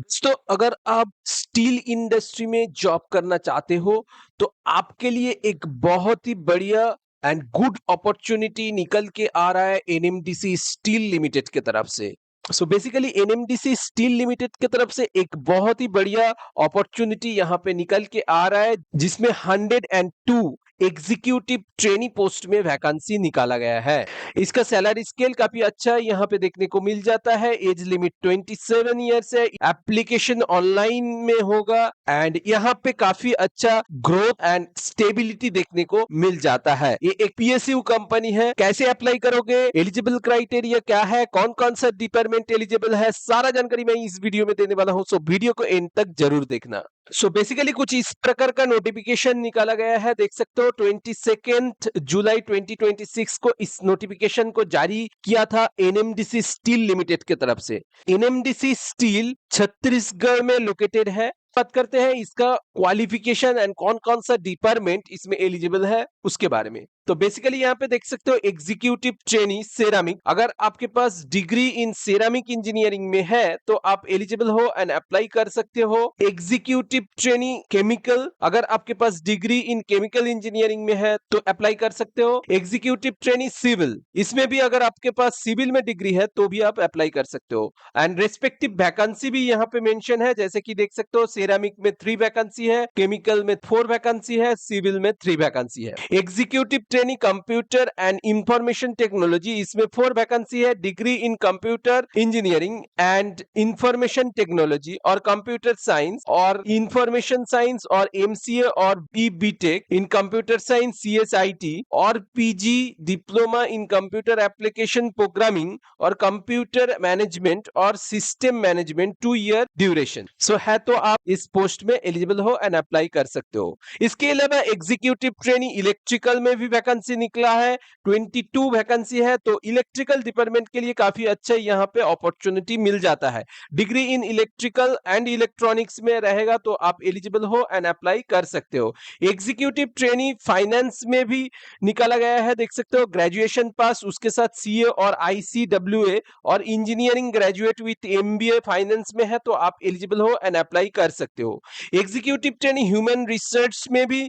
दोस्तों, अगर आप स्टील इंडस्ट्री में जॉब करना चाहते हो तो आपके लिए एक बहुत ही बढ़िया एंड गुड अपॉर्चुनिटी निकल के आ रहा है एनएमडीसी स्टील लिमिटेड की तरफ से। So basically NMDC steel limited की तरफ से एक बहुत ही बढ़िया अपॉर्चुनिटी यहाँ पे निकल के आ रहा है, जिसमें 102 एग्जीक्यूटिव ट्रेनी पोस्ट में वैकेंसी निकाला गया है। इसका सैलरी स्केल काफी अच्छा है, यहाँ पे देखने को मिल जाता है। एज लिमिट 27 ईयर्स है। एप्लीकेशन ऑनलाइन में होगा एंड यहाँ पे काफी अच्छा ग्रोथ एंड स्टेबिलिटी देखने को मिल जाता है। ये एक पीएसयू कंपनी है। कैसे अप्लाई करोगे, एलिजिबल क्राइटेरिया क्या है, कौन कौन सा डिपार्टमेंट एलिजिबल है, सारा जानकारी मैं इस वीडियो में देने वाला हूं। सो वीडियो को एंड तक जरूर देखना। सो बेसिकली कुछ इस प्रकार का नोटिफिकेशन निकाला गया है, देख सकते हो। 22 जुलाई 2026 को इस नोटिफिकेशन को जारी किया था एनएमडीसी स्टील लिमिटेड की तरफ से। एनएमडीसी स्टील छत्तीसगढ़ में लोकेटेड है। बात करते हैं इसका क्वालिफिकेशन एंड कौन कौन सा डिपार्टमेंट इसमें एलिजिबल है उसके बारे में। तो बेसिकली यहाँ पे देख सकते हो एग्जीक्यूटिव ट्रेनी सेरामिक। अगर आपके पास डिग्री इन सेरामिक इंजीनियरिंग में है तो आप एलिजिबल हो एंड अप्लाई कर सकते हो। एग्जीक्यूटिव ट्रेनी केमिकल, अगर आपके पास डिग्री इन केमिकल इंजीनियरिंग में है तो अप्लाई कर सकते हो। एग्जीक्यूटिव ट्रेनी सिविल, इसमें भी अगर आपके पास सिविल में डिग्री है तो भी आप अप्लाई कर सकते हो। एंड रेस्पेक्टिव वैकेंसी भी यहाँ पे मेंशन है, जैसे कि देख सकते हो सेरामिक में 3 वैकेंसी है, केमिकल में 4 वैकेंसी है, सिविल में 3 वैकेंसी है। Executive trainee computer and information technology, इसमें 4 वैकेंसी है। Degree in computer engineering and information technology और कंप्यूटर साइंस और इंफॉर्मेशन साइंस और एमसीए और BTech in computer science CSIT और PG diploma in computer application programming और computer management और system management 2 year duration. सो है तो आप इस पोस्ट में एलिजिबल हो एंड अप्लाई कर सकते हो। इसके अलावा एग्जीक्यूटिव ट्रेनी इलेक्ट्रिकल में भी वैकेंसी निकला है, 22 वैकेंसी है। तो इलेक्ट्रिकल डिपार्टमेंट के लिए काफी अच्छा यहाँ पे अपॉर्चुनिटी मिल जाता है। Degree in electrical and electronics में रहेगा तो आप एलिजिबल हो एंड अप्लाई कर सकते हो। एग्जीक्यूटिव ट्रेनी फाइनेंस में भी निकाला गया है, देख सकते हो। ग्रेजुएशन पास, उसके साथ सीए और आईसीडब्ल्यूए और engineering graduate with MBA finance में है तो आप एलिजिबल हो एंड अप्लाई कर सकते हो। एग्जीक्यूटिव ट्रेनी ह्यूमन रिसर्च में भी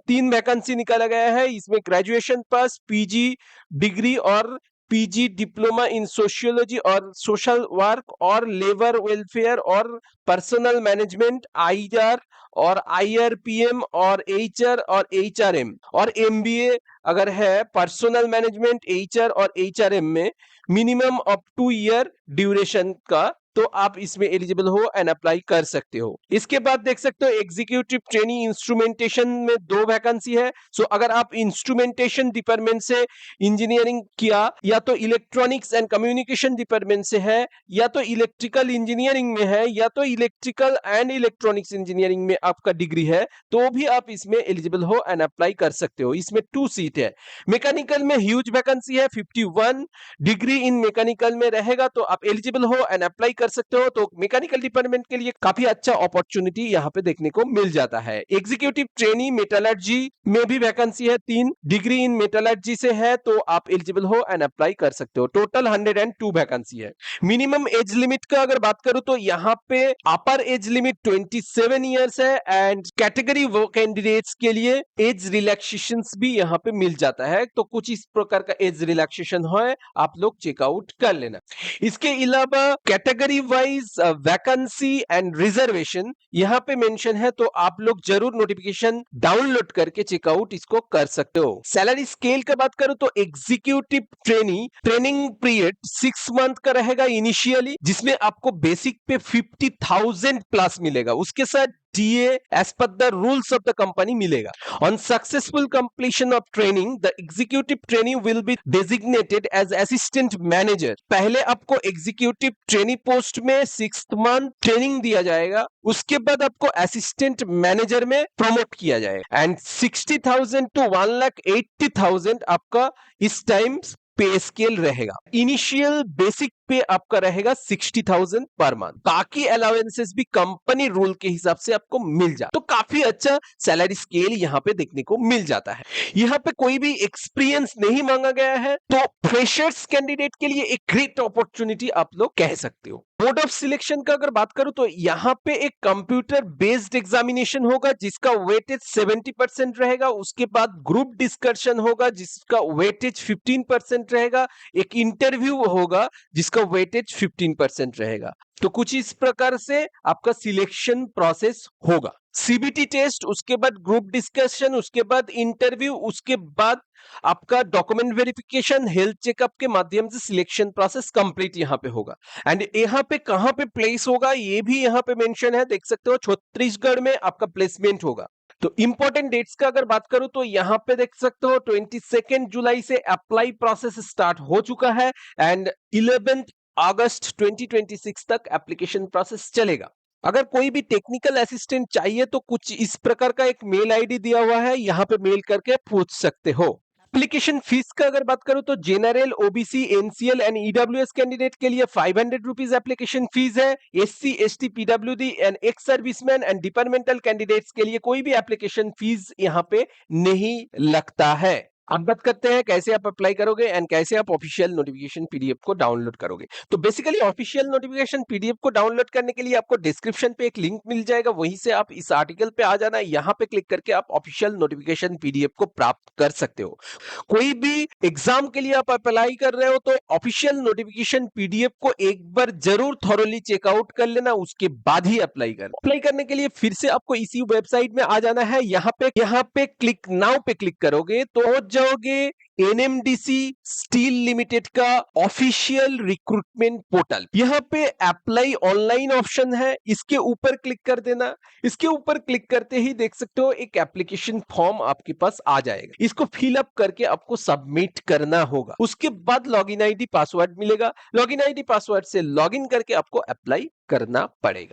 3 वैकेंसी निकाला गया है। इसमें ग्रेजुएशन पास, पीजी डिग्री और पीजी डिप्लोमा इन सोशियोलॉजी और सोशल वर्क और लेबर वेलफेयर और पर्सनल मैनेजमेंट आईआर और आईआरपीएम और एचआर और एचआरएम और एमबीए अगर है पर्सनल मैनेजमेंट एचआर और एचआरएम में मिनिमम ऑफ 2 ईयर ड्यूरेशन का, तो आप इसमें एलिजिबल हो एंड अप्लाई कर सकते हो। इसके बाद देख सकते हो एग्जीक्यूटिव ट्रेनी इंस्ट्रूमेंटेशन में 2 वैकेंसी है। सो अगर आप इंस्ट्रूमेंटेशन डिपार्टमेंट से इंजीनियरिंग किया या तो इलेक्ट्रॉनिक्स एंड कम्युनिकेशन डिपार्टमेंट से है या तो इलेक्ट्रिकल इंजीनियरिंग में है या तो इलेक्ट्रिकल एंड इलेक्ट्रॉनिक्स इंजीनियरिंग में आपका डिग्री है तो भी आप इसमें एलिजिबल हो एंड अप्लाई कर सकते हो। इसमें 2 सीट है। मैकेनिकल में ह्यूज वैकेंसी है, 51 डिग्री इन मैकेनिकल में रहेगा तो आप एलिजिबल हो एंड अप्लाई कर सकते हो। तो मैकेनिकल डिपार्टमेंट के लिए काफी अच्छा अपॉर्चुनिटी यहाँ पे देखने को मिल जाता है। एग्जीक्यूटिव ट्रेनी मेटलर्जी में भी वैकेंसी है, 3 डिग्री इन मेटलर्जी से है तो आप एलिजिबल हो एंड अप्लाई कर सकते हो। टोटल 102 वैकेंसी है। मिनिमम एज लिमिट का अगर बात करूं तो यहाँ पे अपर एज लिमिट 27 ईयर्स है एंड कैटेगरी वो कैंडिडेट्स के लिए एज रिलैक्सेशन भी यहाँ पे मिल जाता है। तो कुछ इस प्रकार का एज रिलैक्सेशन है, आप लोग चेकआउट कर लेना। इसके अलावा category wise vacancy and reservation यहाँ पे मेंशन है तो आप लोग जरूर नोटिफिकेशन डाउनलोड करके चेकआउट इसको कर सकते हो। सैलरी स्केल का बात करूं तो executive trainee training period 6 month का रहेगा इनिशियली, जिसमें आपको बेसिक पे 50,000 प्लस मिलेगा। उसके साथ DA as per the rules of the company मिलेगा। On successful completion of training, the executive trainee will be designated as assistant manager। पहले आपको executive trainee post में 6th month ट्रेनिंग दिया जाएगा, उसके बाद आपको assistant manager में प्रमोट किया जाएगा एंड 60,000 to 1,80,000 आपका इस टाइम पे स्केल रहेगा। इनिशियल बेसिक पे आपका रहेगा 60,000 पर मंथ। बाकी अलाउंसेस भी कंपनी रूल के हिसाब से आपको मिल जाए, तो काफी अच्छा सैलरी स्केल यहाँ पे देखने को मिल जाता है। यहाँ पे कोई भी एक्सपीरियंस नहीं मांगा गया है, तो फ्रेशर्स कैंडिडेट के लिए एक ग्रेट अपॉर्चुनिटी आप लोग कह सकते हो। मोड ऑफ सिलेक्शन का अगर बात करूं तो यहाँ पे एक कंप्यूटर बेस्ड एग्जामिनेशन होगा जिसका वेटेज 70% रहेगा। उसके बाद ग्रुप डिस्कशन होगा जिसका वेटेज 15% रहेगा। एक इंटरव्यू होगा जिसका वेटेज 15% रहेगा। तो कुछ इस प्रकार से आपका सिलेक्शन प्रोसेस होगा। सीबीटी टेस्ट, उसके बाद ग्रुप डिस्कशन, उसके बाद इंटरव्यू, उसके बाद आपका डॉक्यूमेंट वेरिफिकेशन, हेल्थ चेकअप के माध्यम से सिलेक्शन प्रोसेस कंप्लीट यहाँ पे होगा। एंड यहाँ पे कहां पे प्लेस होगा ये भी यहाँ पे मेंशन है, देख सकते हो छत्तीसगढ़ में आपका प्लेसमेंट होगा। तो इंपॉर्टेंट डेट्स का अगर बात करूं तो यहाँ पे देख सकते हो 22 जुलाई से अप्लाई प्रोसेस स्टार्ट हो चुका है एंड 11 अगस्त 2026 तक एप्लीकेशन प्रोसेस चलेगा। अगर कोई भी टेक्निकल असिस्टेंट चाहिए तो कुछ इस प्रकार का एक मेल आईडी दिया हुआ है, यहाँ पे मेल करके पूछ सकते हो। एप्लीकेशन फीस का अगर बात करूं तो general, OBC, NCL and EWS candidate के लिए 500 रुपीज एप्लीकेशन फीस है। SC, ST, PWD and ex serviceman and departmental candidates के लिए कोई भी एप्लीकेशन फीस यहां पे नहीं लगता है। अब बात करते हैं कैसे आप अप्लाई करोगे एंड कैसे आप ऑफिशियल नोटिफिकेशन पीडीएफ को डाउनलोड करोगे। तो बेसिकली ऑफिशियल नोटिफिकेशन पीडीएफ को डाउनलोड करने के लिए आपको डिस्क्रिप्शन पे एक लिंक मिल जाएगा, वहीं से आप इस आर्टिकल पे आ जाना, यहाँ पे क्लिक करके आप ऑफिशियल नोटिफिकेशन पीडीएफ को प्राप्त कर सकते हो। कोई भी एग्जाम के लिए आप अप्लाई कर रहे हो तो ऑफिशियल नोटिफिकेशन पीडीएफ को एक बार जरूर थॉरोली चेकआउट कर लेना, उसके बाद ही अप्लाई करना। अप्लाई करने के लिए फिर से आपको इसी वेबसाइट में आ जाना है। यहाँ पे क्लिक नाउ पे क्लिक करोगे तो पहुंच जाओगे एनएमडीसी स्टील लिमिटेड का ऑफिशियल रिक्रूटमेंट पोर्टल। यहाँ पे अप्लाई ऑनलाइन ऑप्शन है, इसके ऊपर क्लिक कर देना। इसके ऊपर क्लिक करते ही देख सकते हो एक एप्लीकेशन फॉर्म आपके पास आ जाएगा। इसको फिलअप करके आपको सबमिट करना होगा। उसके बाद लॉगिन आईडी पासवर्ड मिलेगा। लॉगिन आईडी पासवर्ड से लॉगिन करके आपको अप्लाई करना पड़ेगा।